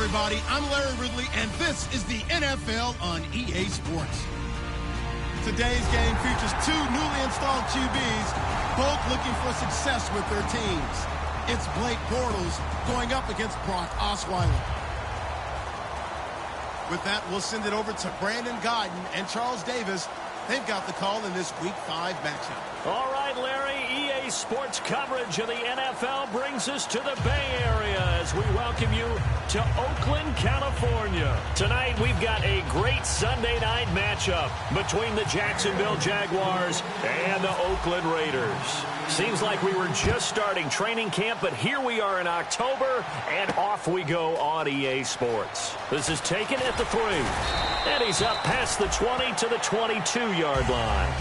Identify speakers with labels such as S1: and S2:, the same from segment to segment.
S1: everybody. I'm Larry Ridley, and this is the NFL on EA Sports. Today's game features two newly installed QBs, both looking for success with their teams. It's Blake Bortles going up against Brock Osweiler. With that, we'll send it over to Brandon Guyton and Charles Davis. They've got the call in this Week 5 matchup.
S2: All right, Larry, EA Sports coverage of the NFL brings us to the Bay Area as we welcome you to Oakland, California. Tonight, we've got a great Sunday night matchup between the Jacksonville Jaguars and the Oakland Raiders. Seems like we were just starting training camp, but here we are in October, and off we go on EA Sports. This is taken at the 3, and he's up past the 20 to the 22-yard line.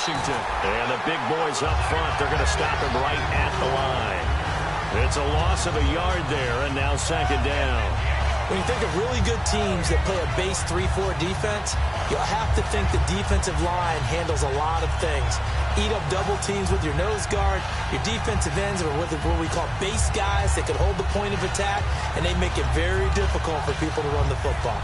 S2: And the big boys up front, they're going to stop him right at the line. It's a loss of a yard there, and now second down.
S3: When you think of really good teams that play a base 3-4 defense, you'll have to think the defensive line handles a lot of things. Eat up double teams with your nose guard. Your defensive ends are what we call base guys that can hold the point of attack, and they make it very difficult for people to run the football.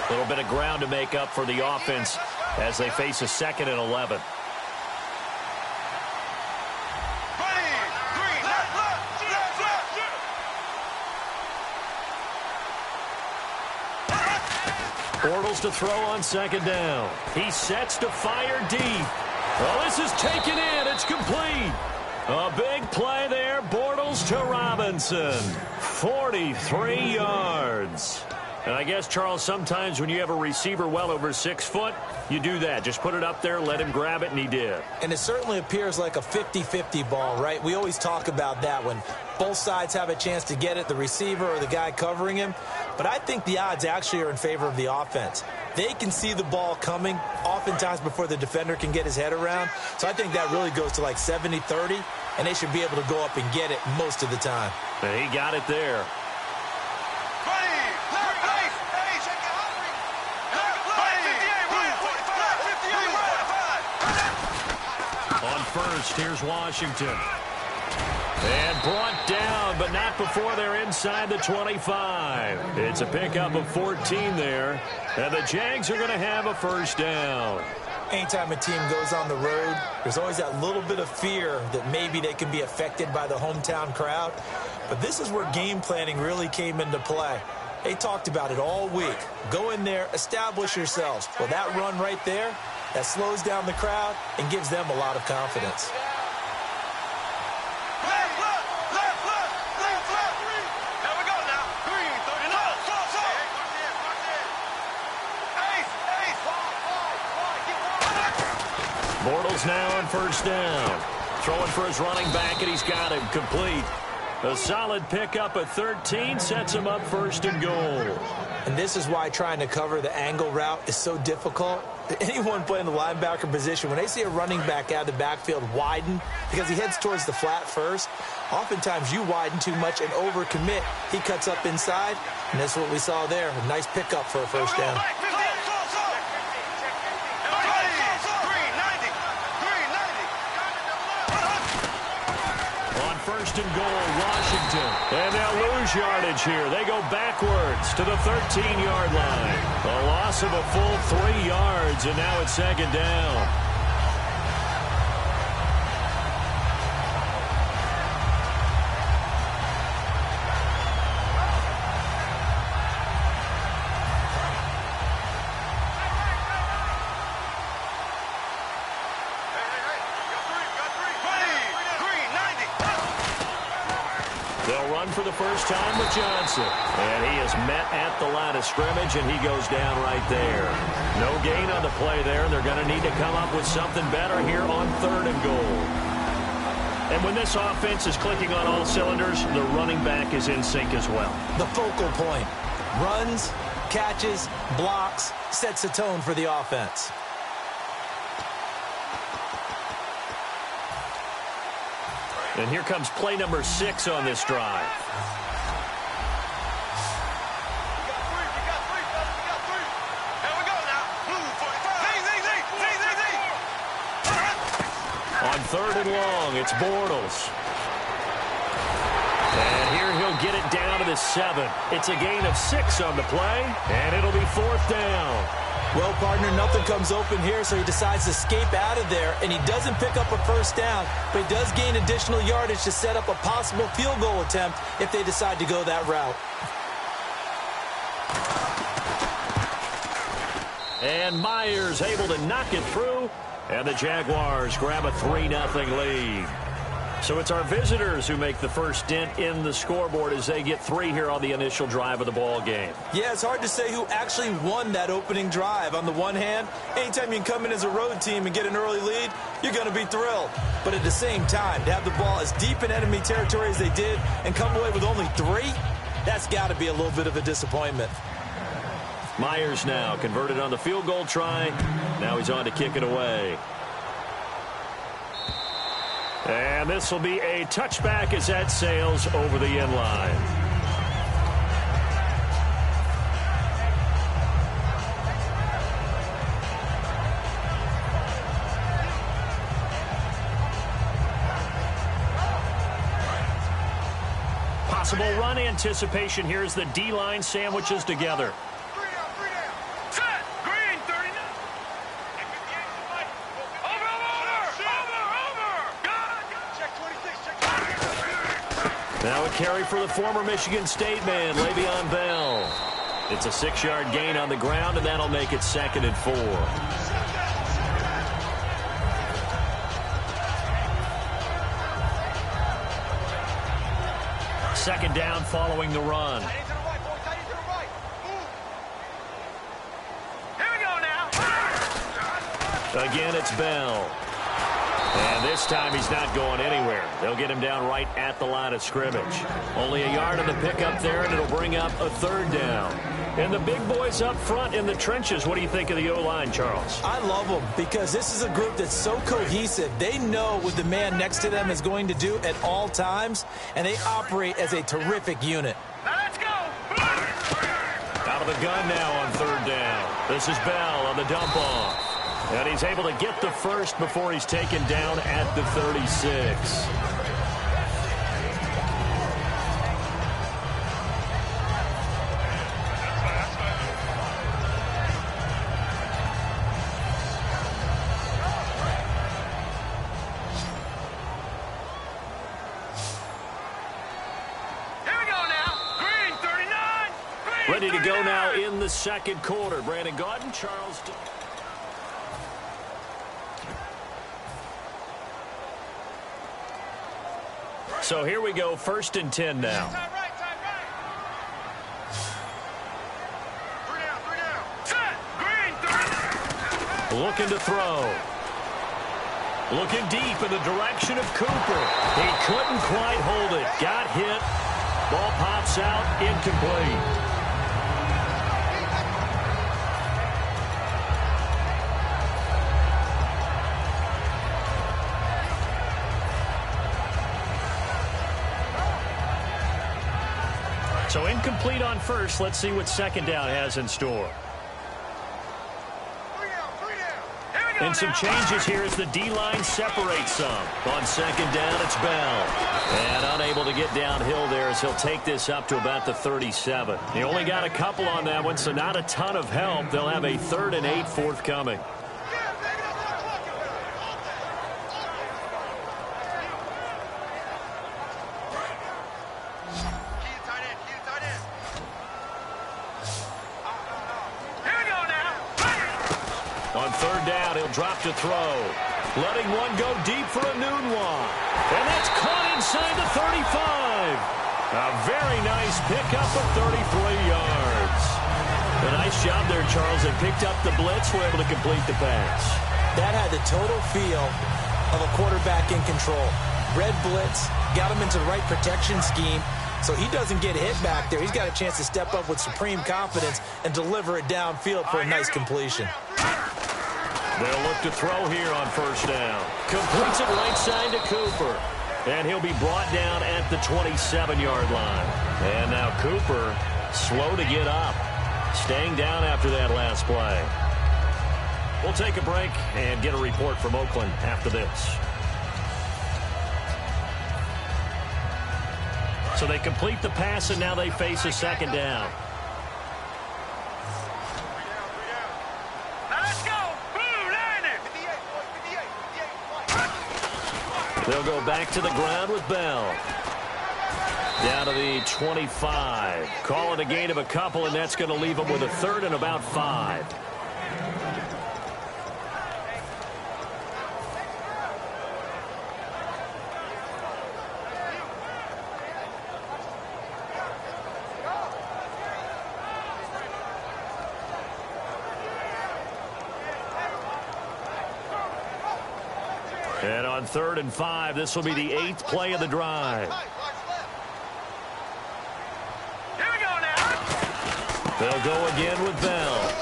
S2: A little bit of ground to make up for the offense as they face a 2nd and 11. Bortles to throw on second down. He sets to fire deep. Well, this is taken in. It's complete. A big play there. Bortles to Robinson. 43 yards. And I guess, Charles, sometimes when you have a receiver well over 6 foot, you do that. Just put it up there, let him grab it, and he did.
S3: And it certainly appears like a 50-50 ball, right? We always talk about that when both sides have a chance to get it, the receiver or the guy covering him. But I think the odds actually are in favor of the offense. They can see the ball coming oftentimes before the defender can get his head around. So I think that really goes to like 70-30, and they should be able to go up and get it most of the time.
S2: And he got it there. First, here's Washington. And brought down, but not before they're inside the 25. It's a pickup of 14 there. And the Jags are going to have a first down.
S3: Anytime a team goes on the road, there's always that little bit of fear that maybe they can be affected by the hometown crowd. But this is where game planning really came into play. They talked about it all week. Go in there, establish yourselves. Well, that run right there, that slows down the crowd and gives them a lot of confidence.
S2: Bortles now on first down. Throwing for his running back, and he's got him complete. A solid pickup at 13 sets him up first and goal.
S3: And this is why trying to cover the angle route is so difficult. Anyone playing the linebacker position, when they see a running back out of the backfield widen because he heads towards the flat first, oftentimes you widen too much and overcommit. He cuts up inside, and that's what we saw there. A nice pickup for a first down.
S2: First and goal, Washington. And they'll lose yardage here. They go backwards to the 13-yard line. A loss of a full 3 yards, and now it's second down. run for the first time with Johnson. And he is met at the line of scrimmage, and he goes down right there. No gain on the play there, and they're going to need to come up with something better here on 3rd and goal. And when this offense is clicking on all cylinders, the running back is in sync as well.
S3: The focal point. Runs, catches, blocks, sets the tone for the offense.
S2: And here comes play number 6 on this drive. On 3rd and long, it's Bortles. And here he'll get it down to the 7. It's a gain of 6 on the play, and it'll be 4th down.
S3: Well, partner, nothing comes open here, so he decides to escape out of there, and he doesn't pick up a first down, but he does gain additional yardage to set up a possible field goal attempt if they decide to go that route.
S2: And Myers able to knock it through, and the Jaguars grab a 3-0 lead. So it's our visitors who make the first dent in the scoreboard as they get 3 here on the initial drive of the ball game.
S3: Yeah, it's hard to say who actually won that opening drive. On the one hand, anytime you can come in as a road team and get an early lead, you're going to be thrilled. But at the same time, to have the ball as deep in enemy territory as they did and come away with only 3, that's got to be a little bit of a disappointment.
S2: Myers now converted on the field goal try. Now he's on to kick it away. And this will be a touchback as that sails over the end line. Possible run anticipation here as the D-line sandwiches together. Now a carry for the former Michigan State man, Le'Veon Bell. It's a 6-yard gain on the ground, and that'll make it 2nd and 4. Second down following the run. Again, it's Bell. And this time he's not going anywhere. They'll get him down right at the line of scrimmage. Only a yard on the pickup there, and it'll bring up a 3rd down. And the big boys up front in the trenches, what do you think of the O-line, Charles?
S3: I love them because this is a group that's so cohesive. They know what the man next to them is going to do at all times, and they operate as a terrific unit.
S2: Now let's go! Out of the gun now on 3rd down. This is Bell on the dump off. And he's able to get the first before he's taken down at the 36.
S4: Here we go now. Green 39. Green
S2: Ready to
S4: 39.
S2: go now in the 2nd quarter. Brandon Gaudin, Charles. So here we go, 1st and 10 now.
S4: Time right. 3 down. Set. Green 39.
S2: Looking to throw. Looking deep in the direction of Cooper. He couldn't quite hold it. Got hit. Ball pops out, incomplete. So incomplete on first. Let's see what 2nd down has in store.
S4: 3 down. Here we go.
S2: And some changes here as the D-line separates some. On 2nd down, it's Bell. And unable to get downhill there as he'll take this up to about the 37. He only got a couple on that one, so not a ton of help. They'll have a 3rd and 8 forthcoming. On 3rd down, he'll drop to throw. Letting one go deep for a noon one. And that's caught inside the 35. A very nice pickup of 33 yards. A nice job there, Charles. They picked up the blitz, were able to complete the pass.
S3: That had the total feel of a quarterback in control. Red blitz, got him into the right protection scheme, so he doesn't get hit back there. He's got a chance to step up with supreme confidence and deliver it downfield for a nice completion.
S2: They'll look to throw here on first down. Completes it right side to Cooper. And he'll be brought down at the 27-yard line. And now Cooper slow to get up. Staying down after that last play. We'll take a break and get a report from Oakland after this. So they complete the pass, and now they face a second down. They'll go back to the ground with Bell. Down to the 25. Call it a gain of a couple, and that's going to leave them with a third and about 5. And on 3rd and 5, this will be the 8th play of the drive.
S4: Here we go now.
S2: They'll go again with Bell.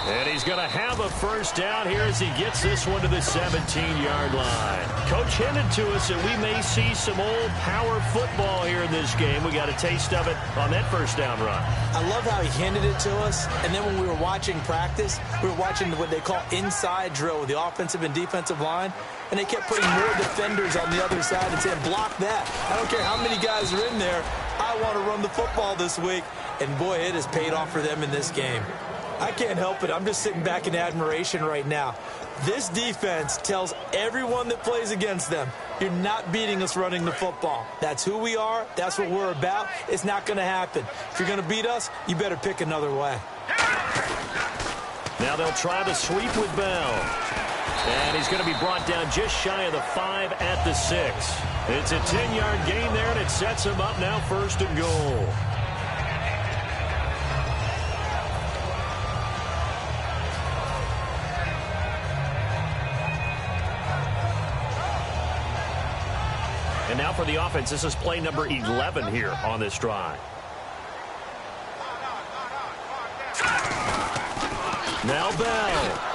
S2: And he's going to have a first down here as he gets this one to the 17-yard line. Coach hinted to us that we may see some old power football here in this game. We got a taste of it on that first down run.
S3: I love how he handed it to us, and then when we were watching practice, we were watching what they call inside drill with the offensive and defensive line, and they kept putting more defenders on the other side and saying, block that. I don't care how many guys are in there. I want to run the football this week. And, boy, it has paid off for them in this game. I can't help it. I'm just sitting back in admiration right now. This defense tells everyone that plays against them, you're not beating us running the football. That's who we are. That's what we're about. It's not going to happen. If you're going to beat us, you better pick another way.
S2: Now they'll try the sweep with Bell. And he's going to be brought down just shy of the 5 at the 6. It's a 10-yard gain there, and it sets him up now 1st and goal. And now for the offense, this is play number 11 here on this drive. Now Bell.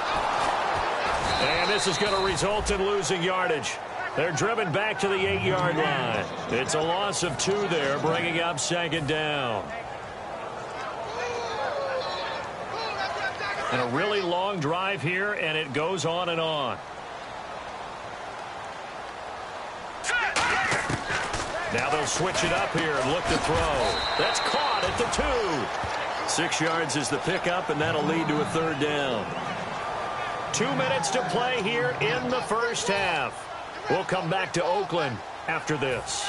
S2: And this is going to result in losing yardage. They're driven back to the 8-yard line. It's a loss of 2 there, bringing up 2nd down. And a really long drive here, and it goes on and on. Now they'll switch it up here and look to throw. That's caught at the 2. 6 yards is the pickup, and that'll lead to a 3rd down. 2 minutes to play here in the first half. We'll come back to Oakland after this.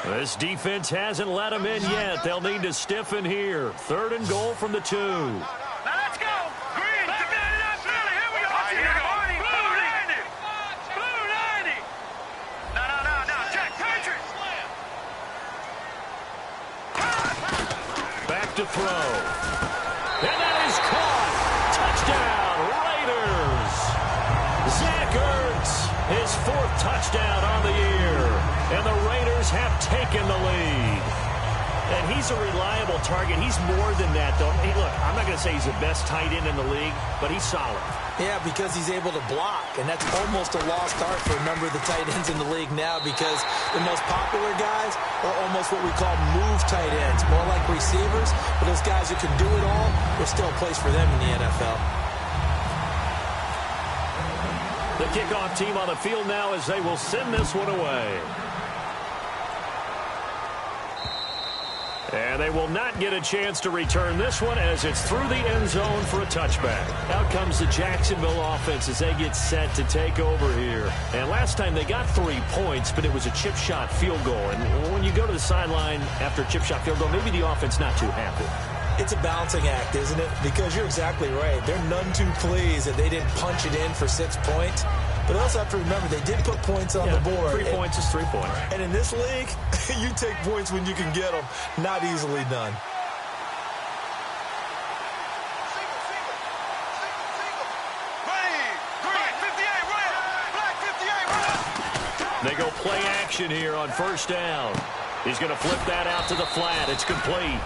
S2: This defense hasn't let them in yet. They'll need to stiffen here. 3rd and goal from the 2. To throw. And that is caught. Touchdown, Raiders. Zach Ertz, his 4th touchdown on the year. And the Raiders have taken the lead. And he's a reliable target. He's more than that, though. Hey, look, I'm not going to say he's the best tight end in the league, but he's solid.
S3: Yeah, because he's able to block, and that's almost a lost art for a number of the tight ends in the league now because the most popular guys are almost what we call move tight ends, more like receivers, but those guys who can do it all, there's still a place for them in the NFL.
S2: The kickoff team on the field now as they will send this one away. And they will not get a chance to return this one as it's through the end zone for a touchback. Out comes the Jacksonville offense as they get set to take over here. And last time they got 3 points, but it was a chip shot field goal. And when you go to the sideline after a chip shot field goal, maybe the offense not too happy.
S3: It's a balancing act, isn't it? Because you're exactly right. They're none too pleased that they didn't punch it in for 6 points. But they also have to remember they did put points on the board.
S2: 3 points is 3 points.
S3: And in this league, you take points when you can get them. Not easily done.
S2: They go play action here on first down. He's going to flip that out to the flat. It's complete.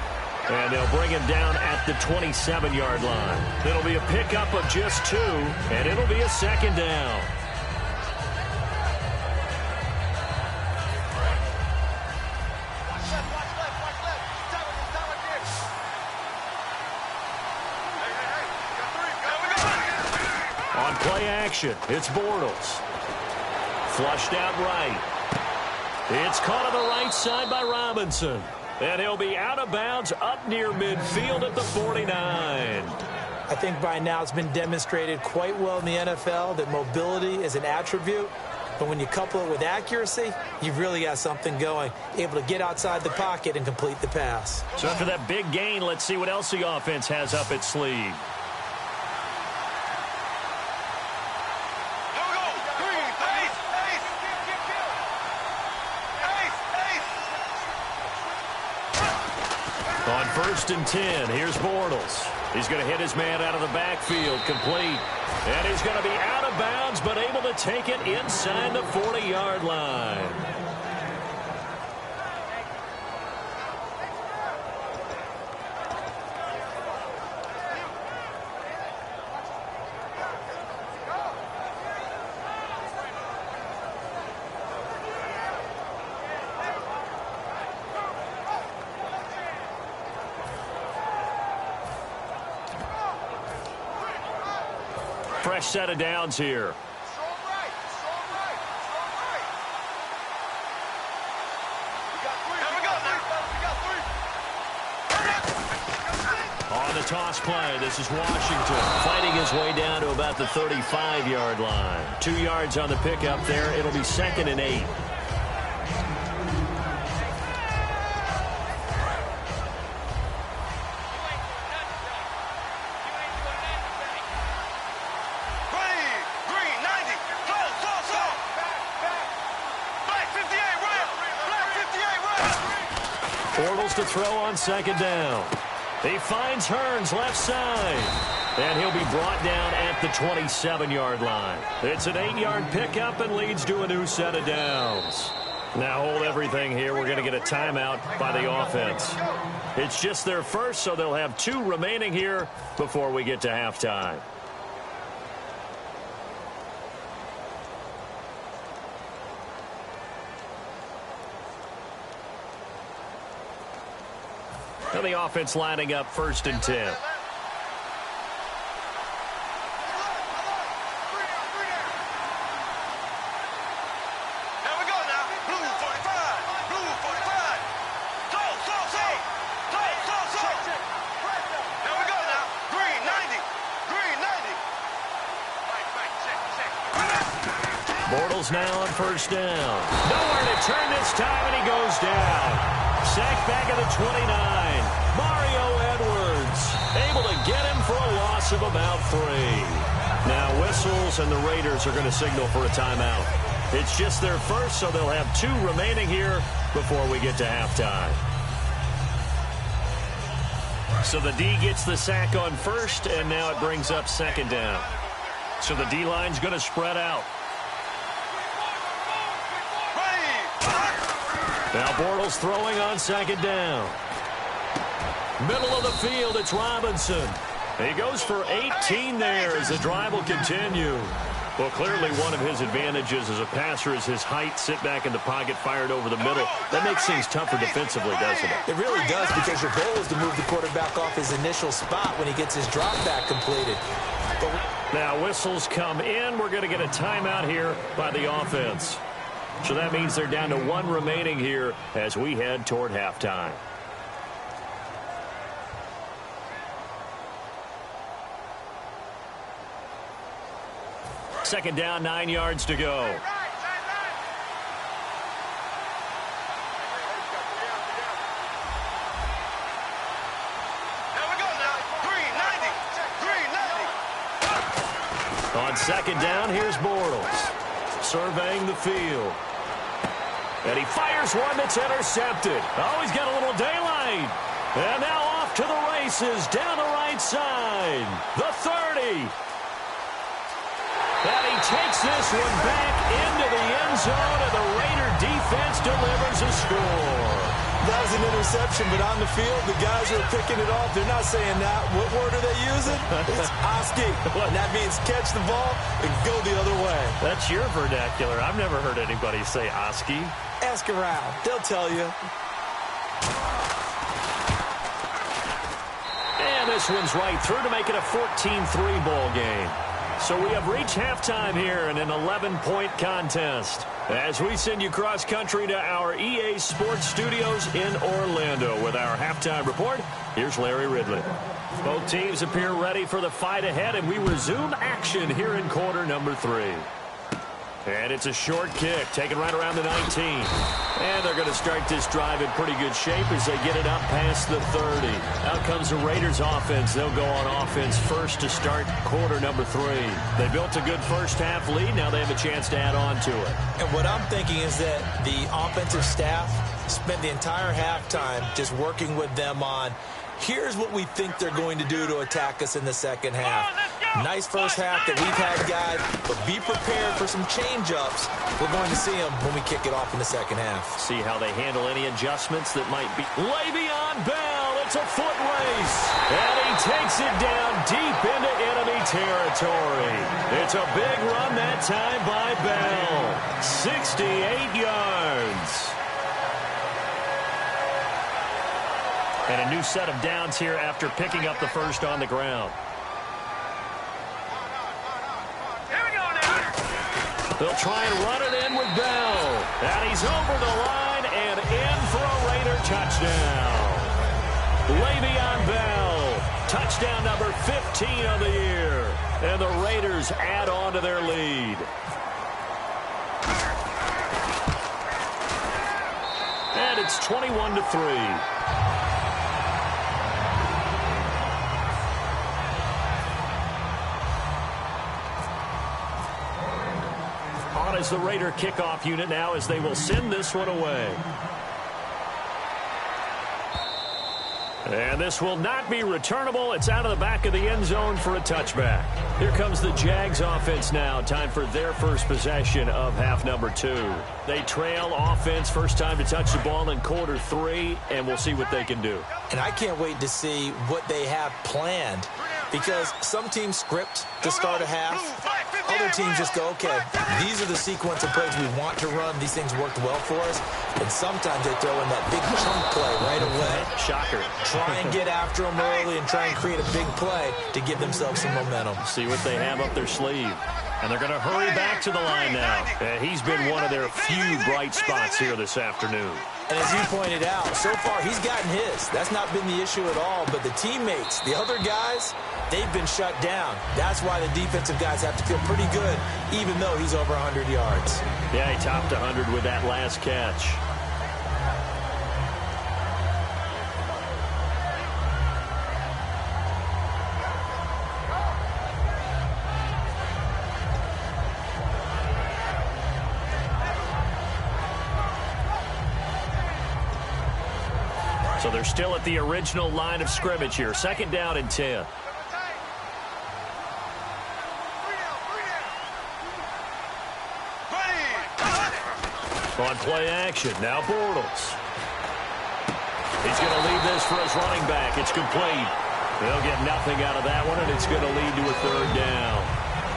S2: And they'll bring him down at the 27-yard line. It'll be a pickup of just 2, and it'll be a second down. On play action, it's Bortles. Flushed out right. It's caught on the right side by Robinson. And he'll be out of bounds up near midfield at the 49.
S3: I think by now it's been demonstrated quite well in the NFL that mobility is an attribute. But when you couple it with accuracy, you've really got something going. Able to get outside the pocket and complete the pass.
S2: So after that big gain, let's see what else the offense has up its sleeve. On 1st and 10, here's Bortles. He's going to hit his man out of the backfield, complete. And he's going to be out of bounds, but able to take it inside the 40-yard line. Fresh set of downs here. On the toss play, this is Washington fighting his way down to about the 35-yard line. 2 yards on the pickup there. It'll be 2nd and 8. Bortles to throw on 2nd down. He finds Hearns left side. And he'll be brought down at the 27-yard line. It's an 8-yard pickup and leads to a new set of downs. Now hold everything here. We're going to get a timeout by the offense. It's just their first, so they'll have 2 remaining here before we get to halftime. Now the offense lining up 1st and 10. Bortles now on 1st down. Nowhere to turn this time, and he goes down. Sacked back at the 29. Mario Edwards able to get him for a loss of about 3. Now whistles, and the Raiders are going to signal for a timeout. It's just their first, so they'll have 2 remaining here before we get to halftime. So the D gets the sack on 1st, and now it brings up 2nd down. So the D-line's going to spread out. Now Bortles throwing on 2nd down. Middle of the field, it's Robinson. He goes for 18 there as the drive will continue. Well, clearly one of his advantages as a passer is his height. Sit back in the pocket, fired over the middle. That makes things tougher defensively, doesn't it?
S3: It really does, because your goal is to move the quarterback off his initial spot when he gets his drop back completed.
S2: Now whistles come in. We're going to get a timeout here by the offense. So that means they're down to 1 remaining here as we head toward halftime. Second down, 9 yards to go. On second down, here's Bortles. Surveying the field. And he fires one that's intercepted. Oh, he's got a little daylight. And now off to the races down the right side. The 30. And he takes this one back into the end zone, and the Raider defense delivers a score.
S3: That was an interception, but on the field, the guys who are picking it off, they're not saying that. What word are they using? It's Oski. And that means catch the ball and go the other way.
S2: That's your vernacular. I've never heard anybody say Oski.
S3: Ask around. They'll tell you.
S2: And this one's right through to make it a 14-3 ball game. So we have reached halftime here in an 11-point contest. As we send you cross-country to our EA Sports Studios in Orlando with our halftime report, here's Larry Ridley. Both teams appear ready for the fight ahead, and we resume action here in quarter number 3. And it's a short kick, taken right around the 19. And they're going to start this drive in pretty good shape as they get it up past the 30. Out comes the Raiders offense. They'll go on offense first to start quarter number 3. They built a good first half lead. Now they have a chance to add on to it.
S3: And what I'm thinking is that the offensive staff spent the entire halftime just working with them on, here's what we think they're going to do to attack us in the second half. Nice first half that we've had, guys, but be prepared for some change-ups. We're going to see them when we kick it off in the second half.
S2: See how they handle any adjustments that might be. Le'Veon Bell, it's a foot race. And he takes it down deep into enemy territory. It's a big run that time by Bell. 68 yards. And a new set of downs here after picking up the first on the ground. They'll try and run it in with Bell. And he's over the line and in for a Raider touchdown. Le'Veon Bell, touchdown number 15 of the year. And the Raiders add on to their lead. And it's 21-3. As the Raider kickoff unit now as they will send this one away. And this will not be returnable. It's out of the back of the end zone for a touchback. Here comes the Jags offense now. Time for their first possession of half number 2. They trail offense, first time to touch the ball in quarter 3, and we'll see what they can do.
S3: And I can't wait to see what they have planned, because some teams script to start a half. Other teams just go, okay, these are the sequence of plays we want to run. These things worked well for us. And sometimes they throw in that big chunk play right away.
S2: Shocker.
S3: Try and get after them early and try and create a big play to give themselves some momentum.
S2: See what they have up their sleeve. And they're going to hurry back to the line now. He's been one of their few bright spots here this afternoon.
S3: And as you pointed out, so far he's gotten his. That's not been the issue at all. But the teammates, the other guys, they've been shut down. That's why the defensive guys have to feel pretty good, even though he's over 100 yards.
S2: Yeah, he topped 100 with that last catch. So they're still at the original line of scrimmage here. Second down and 10. On play action, now Bortles. He's going to leave this for his running back. It's complete. They'll get nothing out of that one, and it's going to lead to a third down.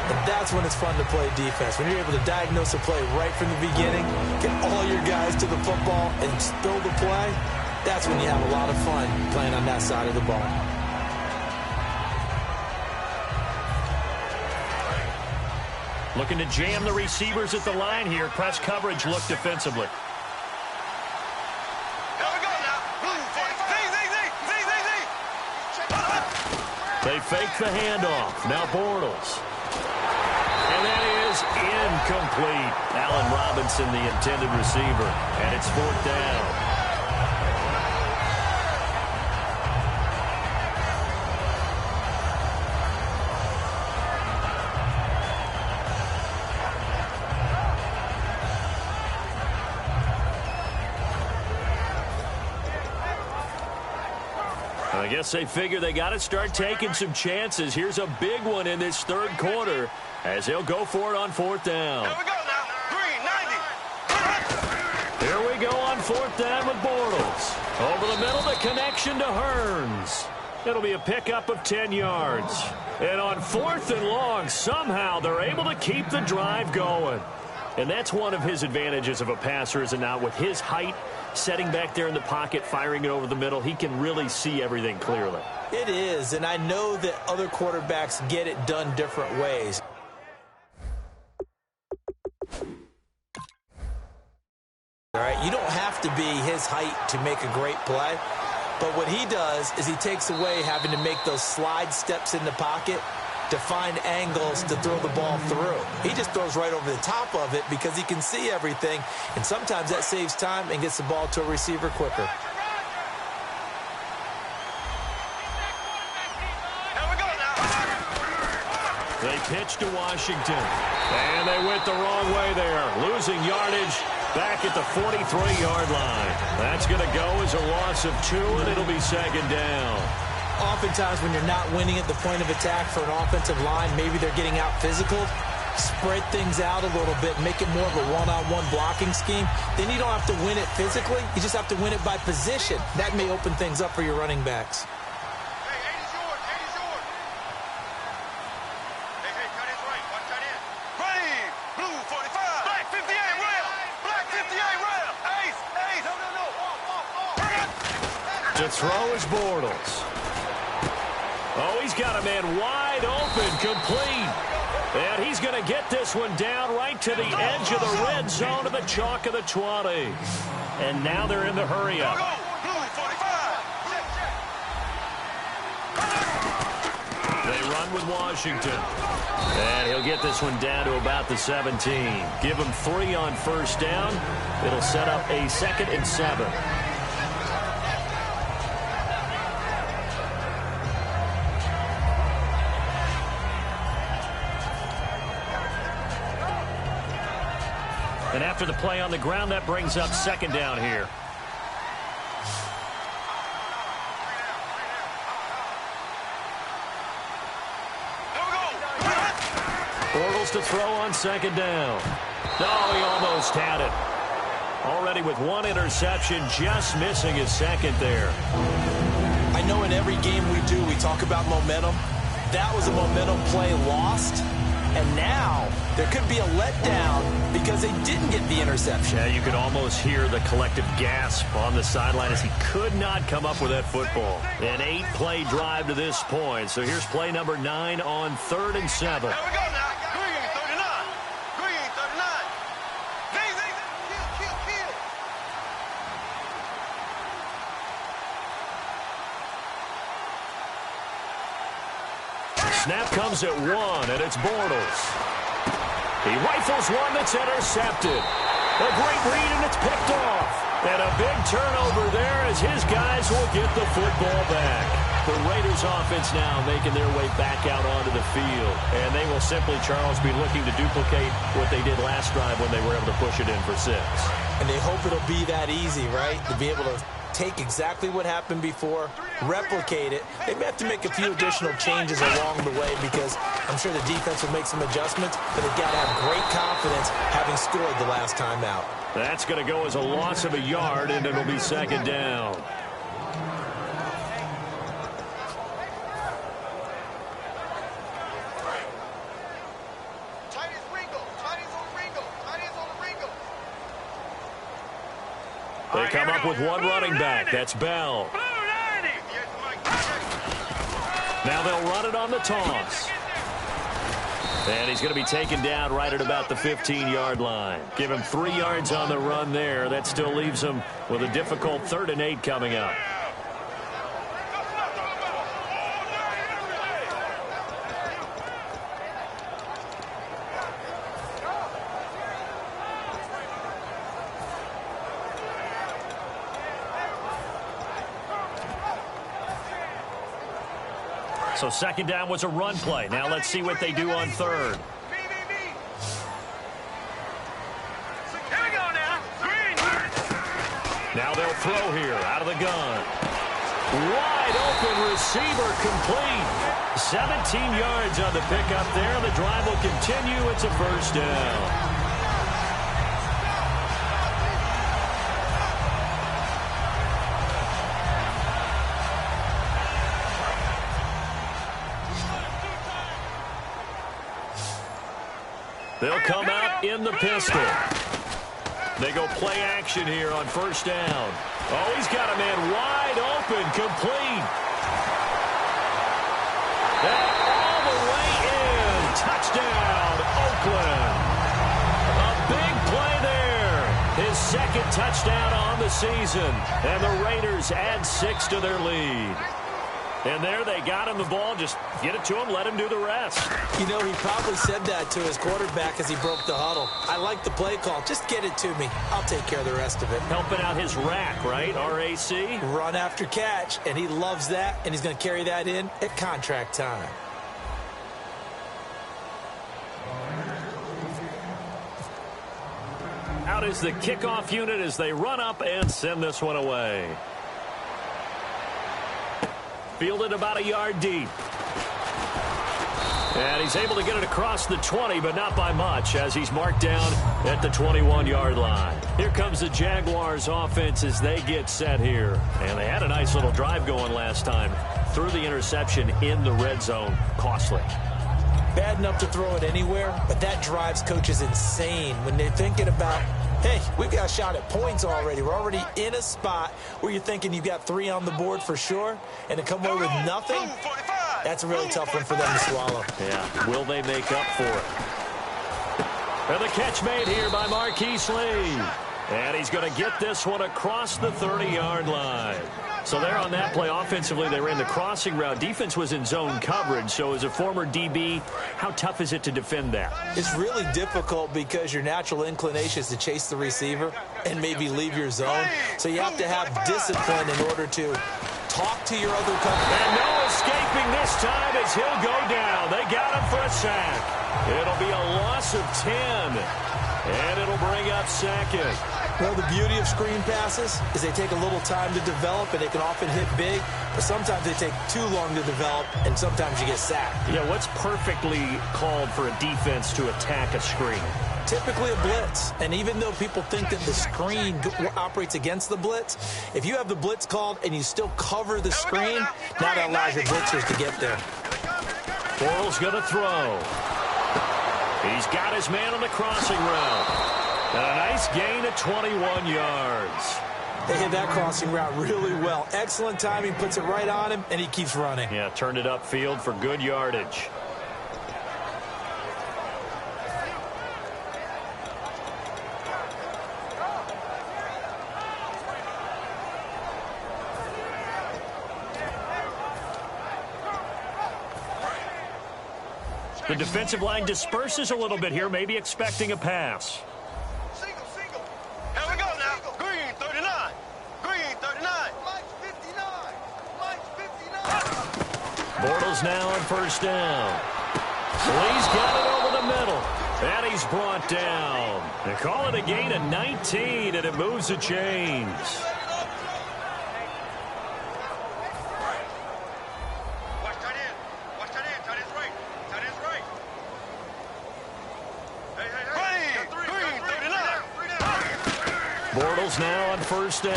S3: And that's when it's fun to play defense. When you're able to diagnose a play right from the beginning, get all your guys to the football, and spill the play, that's when you have a lot of fun playing on that side of the ball.
S2: Looking to jam the receivers at the line here. Press coverage look defensively. They fake the handoff. Now Bortles. And that is incomplete. Allen Robinson, the intended receiver. And it's fourth down. I guess they figure they got to start taking some chances. Here's a big one in this third quarter as they'll go for it on fourth down.
S4: Here we go now. Green, 90.
S2: Here we go on fourth down with Bortles. Over the middle, the connection to Hearns. It'll be a pickup of 10 yards. And on fourth and long, somehow they're able to keep the drive going. And that's one of his advantages of a passer, is it not? With his height, setting back there in the pocket, firing it over the middle, he can really see everything clearly.
S3: It is, and I know that other quarterbacks get it done different ways. All right, you don't have to be his height to make a great play. But what he does is he takes away having to make those slide steps in the pocket to find angles to throw the ball through. He just throws right over the top of it because he can see everything, and sometimes that saves time and gets the ball to a receiver quicker.
S4: Here we go now.
S2: They pitch to Washington, and they went the wrong way there, losing yardage back at the 43-yard line. That's going to go as a loss of 2, and it'll be second down.
S3: Oftentimes when you're not winning at the point of attack for an offensive line, maybe they're getting out physical, spread things out a little bit, make it more of a one-on-one blocking scheme. Then you don't have to win it physically. You just have to win it by position. That may open things up for your running backs.
S4: Hey, 80's yours. 80's yours. Hey, cut in right. One cut in. Green, blue 45. Black 58 rail. Black 58 rail. Ace, ace. No.
S2: To throw is Bortles. Oh, he's got a man wide open, complete. And he's going to get this one down right to the edge of the red zone of the chalk of the 20. And now they're in the hurry-up.
S4: Blue 45.
S2: They run with Washington. And he'll get this one down to about the 17. Give him 3 on first down. It'll set up a 2nd and 7. And after the play on the ground, that brings up second down here. Bortles to throw on second down. No, he almost had it. Already with 1 interception, just missing his second there.
S3: I know in every game we do, we talk about momentum. That was a momentum play lost. And now there could be a letdown because they didn't get the interception.
S2: Yeah, you could almost hear the collective gasp on the sideline as he could not come up with that football. An 8-play drive to this point. So here's play number 9 on 3rd and 7.
S4: Here we go now. Green 39. Green 39. Kill.
S2: Snap comes at 1, and it's Bortles. He rifles one that's intercepted. A great read, and it's picked off. And a big turnover there as his guys will get the football back. The Raiders offense now making their way back out onto the field. And they will simply, Charles, be looking to duplicate what they did last drive when they were able to push it in for 6.
S3: And they hope it'll be that easy, right? To be able to take exactly what happened before, replicate it. They may have to make a few additional changes along the way because I'm sure the defense will make some adjustments, but they've got to have great confidence having scored the last time out.
S2: That's going to go as a loss of a yard, and it'll be second down. They come up with 1 running back. That's Bell. Now they'll run it on the toss. And he's going to be taken down right at about the 15-yard line. Give him 3 yards on the run there. That still leaves him with a difficult 3rd and 8 coming up. So second down was a run play. Now let's see what they do on 3rd.
S4: Here we go now. Green.
S2: Now they'll throw here out of the gun. Wide open receiver complete. 17 yards on the pickup there. The drive will continue. It's a first down. They'll come out in the pistol. They go play action here on first down. Oh, he's got a man wide open, complete. And all the way in. Touchdown, Oakland. A big play there. His second touchdown on the season. And the Raiders add 6 to their lead. And there they got him the ball. Just get it to him, let him do the rest.
S3: You know, he probably said that to his quarterback as he broke the huddle. I like the play call. Just get it to me. I'll take care of the rest of it.
S2: Helping out his rack, right? RAC?
S3: Run after catch, and he loves that, and he's going to carry that in at contract time.
S2: Out is the kickoff unit as they run up and send this one away. Fielded about a yard deep. And he's able to get it across the 20, but not by much, as he's marked down at the 21-yard line. Here comes the Jaguars offense as they get set here. And they had a nice little drive going last time. Threw the interception in the red zone. Costly.
S3: Bad enough to throw it anywhere, but that drives coaches insane when they're thinking about, hey, we've got a shot at points already. We're already in a spot where you're thinking you've got 3 on the board for sure, and to come away with nothing, that's a really tough one for them to swallow.
S2: Yeah, will they make up for it? And the catch made here by Marquise Lee. And he's going to get this one across the 30-yard line. So there on that play, offensively, they ran the crossing route. Defense was in zone coverage. So as a former DB, how tough is it to defend that?
S3: It's really difficult because your natural inclination is to chase the receiver and maybe leave your zone. So you have to have discipline in order to talk to your other coverage.
S2: And no escaping this time as he'll go down. They got him for a sack. It'll be a loss of 10. And it'll bring up second.
S3: Well, the beauty of screen passes is they take a little time to develop, and they can often hit big, but sometimes they take too long to develop, and sometimes you get sacked.
S2: Yeah, what's perfectly called for a defense to attack a screen?
S3: Typically a blitz, and even though people think that the screen operates against the blitz, if you have the blitz called and you still cover the screen, now that allows your blitzers to get there.
S2: Bortles going to throw. He's got his man on the crossing route. And a nice gain of 21 yards.
S3: They hit that crossing route really well. Excellent timing, puts it right on him, and he keeps running.
S2: Yeah, turned it upfield for good yardage. The defensive line disperses a little bit here, maybe expecting a pass.
S4: Here we go now. Green 39. Green 39. Mike's 59. Mike's 59.
S2: Bortles now on first down. Lee's got it over the middle. And he's brought down. They call it a gain of 19, and it moves the chains. Bortles now on first down.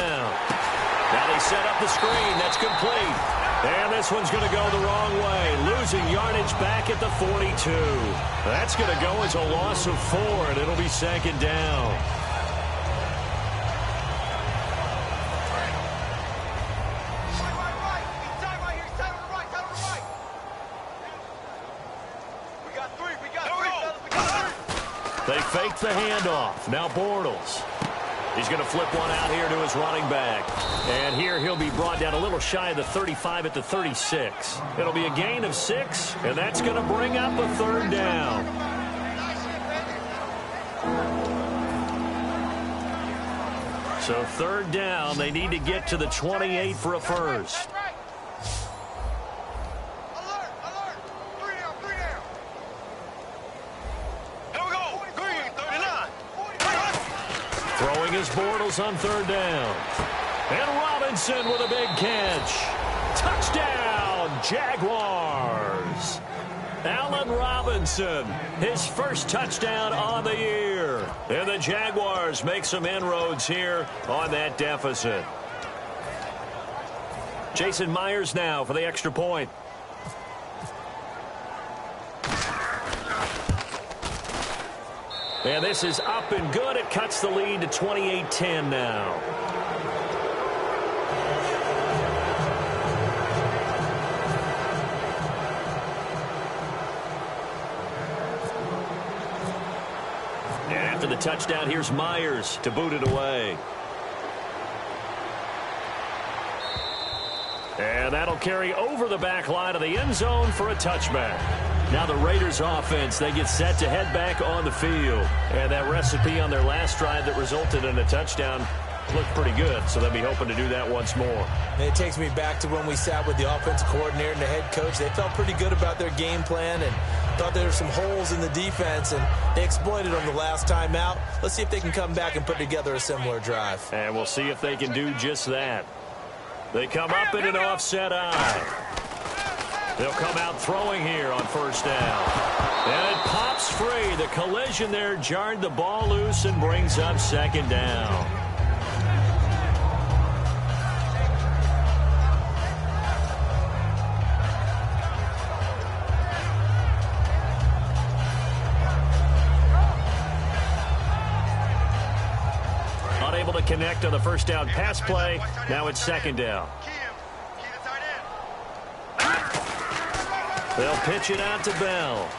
S2: Now they set up the screen. That's complete. And this one's going to go the wrong way. Losing yardage back at the 42. That's going to go as a loss of 4, and it'll be second down. They fake the handoff. Now Bortles. He's going to flip one out here to his running back. And here he'll be brought down a little shy of the 35 at the 36. It'll be a gain of 6, and that's going to bring up a third down. So third down, they need to get to the 28 for a first. Throwing his Bortles on third down. And Robinson with a big catch. Touchdown, Jaguars. Allen Robinson, his first touchdown on the year. And the Jaguars make some inroads here on that deficit. Jason Myers now for the extra point. And this is up and good. It cuts the lead to 28-10 now. And after the touchdown, here's Myers to boot it away. And that'll carry over the back line of the end zone for a touchback. Now the Raiders offense, they get set to head back on the field. And that recipe on their last drive that resulted in a touchdown looked pretty good, so they'll be hoping to do that once more.
S3: And it takes me back to when we sat with the offensive coordinator and the head coach. They felt pretty good about their game plan and thought there were some holes in the defense, and they exploited them the last time out. Let's see if they can come back and put together a similar drive.
S2: And we'll see if they can do just that. They come up in an offset eye. They'll come out throwing here on first down. And it pops free. The collision there jarred the ball loose and brings up second down. Unable to connect on the first down pass play. Now it's second down. They'll pitch it out to Bell.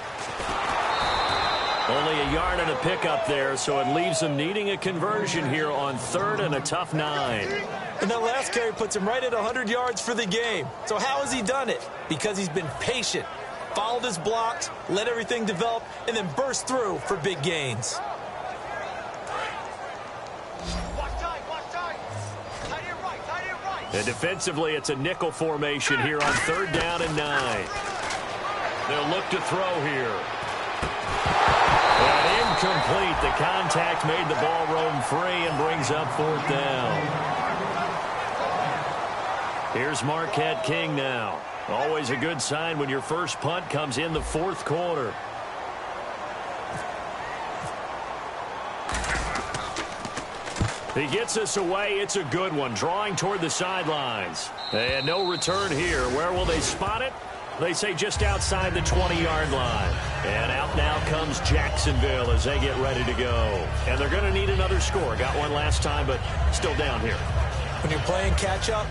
S2: Only a yard and a pickup there, so it leaves them needing a conversion here on third and a tough 9.
S3: And that last carry puts him right at 100 yards for the game. So how has he done it? Because he's been patient, followed his blocks, let everything develop, and then burst through for big gains.
S2: And defensively, it's a nickel formation here on third down and 9. They'll look to throw here. And incomplete. The contact made the ball roam free and brings up fourth down. Here's Marquette King now. Always a good sign when your first punt comes in the fourth quarter. He gets us away. It's a good one. Drawing toward the sidelines. And no return here. Where will they spot it? They say just outside the 20-yard line. And out now comes Jacksonville as they get ready to go. And they're going to need another score. Got one last time, but still down here.
S3: When you're playing catch-up,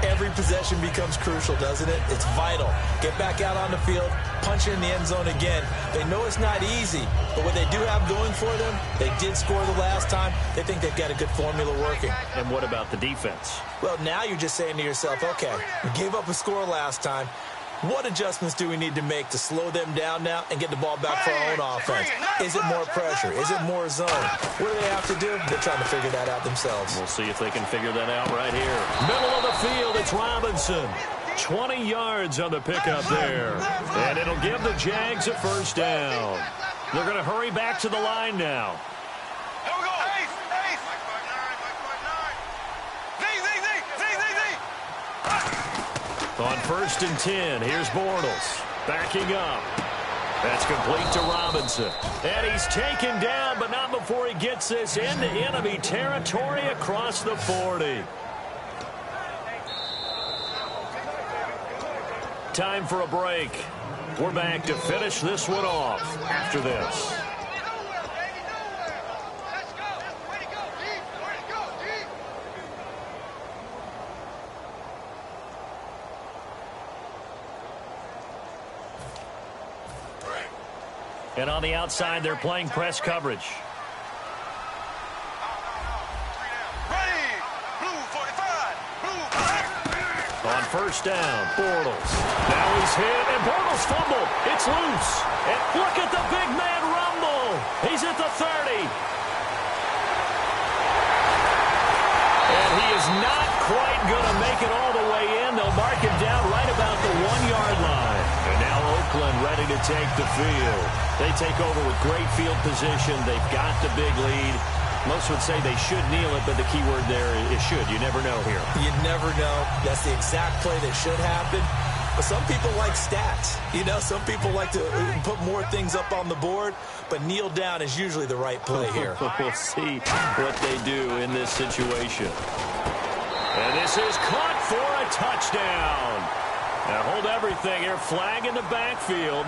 S3: every possession becomes crucial, doesn't it? It's vital. Get back out on the field, punch it in the end zone again. They know it's not easy, but what they do have going for them, they did score the last time. They think they've got a good formula working.
S2: And what about the defense?
S3: Well, now you're just saying to yourself, okay, we gave up a score last time. What adjustments do we need to make to slow them down now and get the ball back for our own offense? Is it more pressure? Is it more zone? What do they have to do? They're trying to figure that out themselves.
S2: We'll see if they can figure that out right here. Middle of the field, it's Robinson. 20 yards on the pickup there. And it'll give the Jags a first down. They're going to hurry back to the line now.
S4: Here we go. Ace.
S2: On first and 10, here's Bortles. Backing up. That's complete to Robinson. And he's taken down, but not before he gets this into enemy territory across the 40. Time for a break. We're back to finish this one off after this. And on the outside, they're playing press coverage.
S4: Ready. Blue 45.
S2: On first down, Bortles. Now he's hit, and Bortles fumbled. It's loose. And look at the big man rumble. He's at the 30. And he is not quite going to make it all the way in. They'll mark him down right about the 1-yard line. And now Oakland ready to take the field. They take over with great field position. They've got the big lead. Most would say they should kneel it, but the key word there is should. You never know here.
S3: You never know. That's the exact play that should happen. But some people like stats. You know, some people like to put more things up on the board, but kneel down is usually the right play here.
S2: We'll see what they do in this situation. And this is caught for a touchdown. Now hold everything here. Flag in the backfield.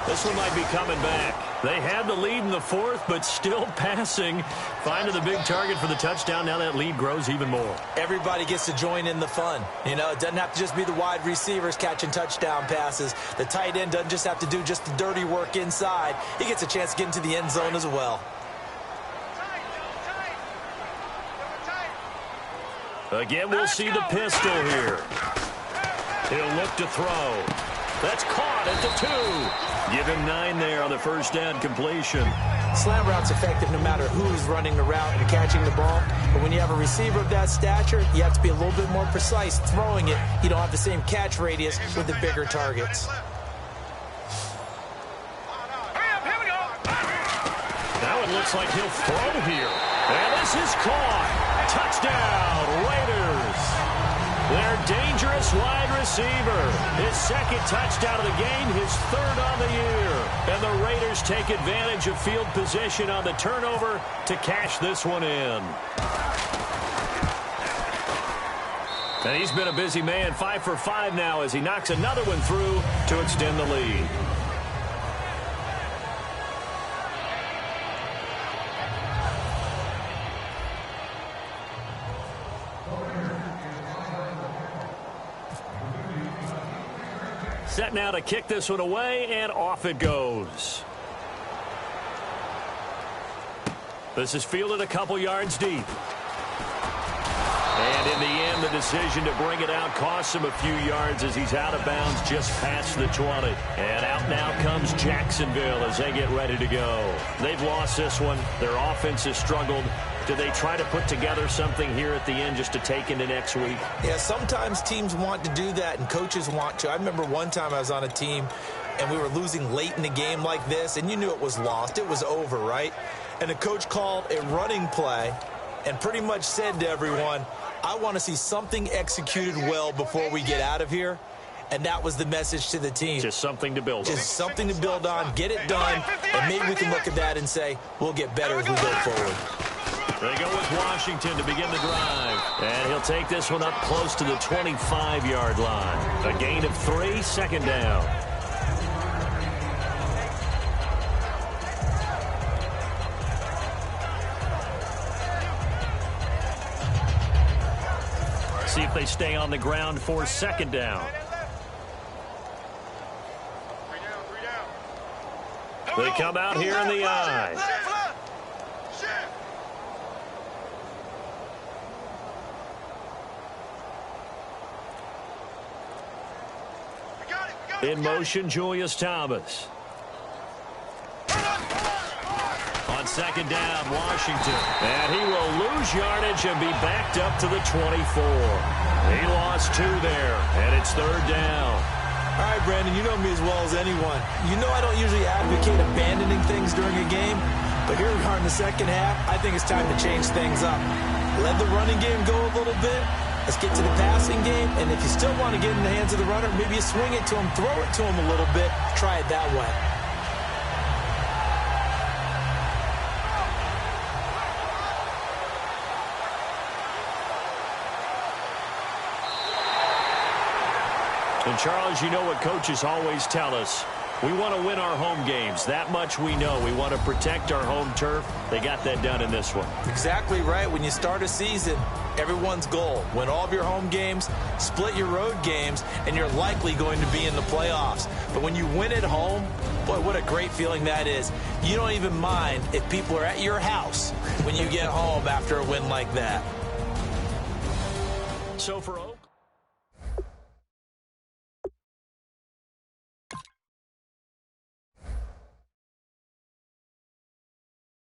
S2: This one might be coming back. They had the lead in the fourth, but still passing. Finding the big target for the touchdown. Now that lead grows even more.
S3: Everybody gets to join in the fun. You know, it doesn't have to just be the wide receivers catching touchdown passes. The tight end doesn't just have to do just the dirty work inside. He gets a chance to get into the end zone as well.
S2: Again, we'll see the pistol here. He'll look to throw. That's caught at the 2. Give him 9 there on the first down completion.
S3: Slam route's effective no matter who's running the route and catching the ball. But when you have a receiver of that stature, you have to be a little bit more precise throwing it. You don't have the same catch radius with the bigger targets.
S2: Now it looks like he'll throw here. And this is caught. Touchdown, Raiders. Their dangerous wide receiver. His second touchdown of the game, his third on the year. And the Raiders take advantage of field position on the turnover to cash this one in. And he's been a busy man, 5 for 5 now as he knocks another one through to extend the lead. Set now to kick this one away, and off it goes. This is fielded a couple yards deep. And in the end, the decision to bring it out costs him a few yards as he's out of bounds just past the 20. And out now comes Jacksonville as they get ready to go. They've lost this one. Their offense has struggled. Do they try to put together something here at the end just to take into next week?
S3: Yeah, sometimes teams want to do that and coaches want to. I remember one time I was on a team and we were losing late in the game like this, and you knew it was lost. It was over, right? And the coach called a running play and pretty much said to everyone, I want to see something executed well before we get out of here. And that was the message to the team.
S2: Just something to build on.
S3: Just something to build on, get it done, and maybe we can look at that and say, we'll get better as we go forward.
S2: They go with Washington to begin the drive. And he'll take this one up close to the 25-yard line. A gain of 3, second down. See if they stay on the ground for second down. They come out here in the eye. In motion, Julius Thomas. On second down, Washington. And he will lose yardage and be backed up to the 24. He lost 2 there, and it's third down.
S3: All right, Brandon, you know me as well as anyone. You know I don't usually advocate abandoning things during a game, but here we are in the second half. I think it's time to change things up. Let the running game go a little bit. Let's get to the passing game, and if you still want to get in the hands of the runner, maybe you swing it to him, throw it to him a little bit, try it that way.
S2: And, Charles, you know what coaches always tell us. We want to win our home games. That much we know. We want to protect our home turf. They got that done in this one.
S3: Exactly right. When you start a season, everyone's goal, win all of your home games, split your road games, and you're likely going to be in the playoffs. But when you win at home, boy, what a great feeling that is. You don't even mind if people are at your house when you get home after a win like that.
S2: So for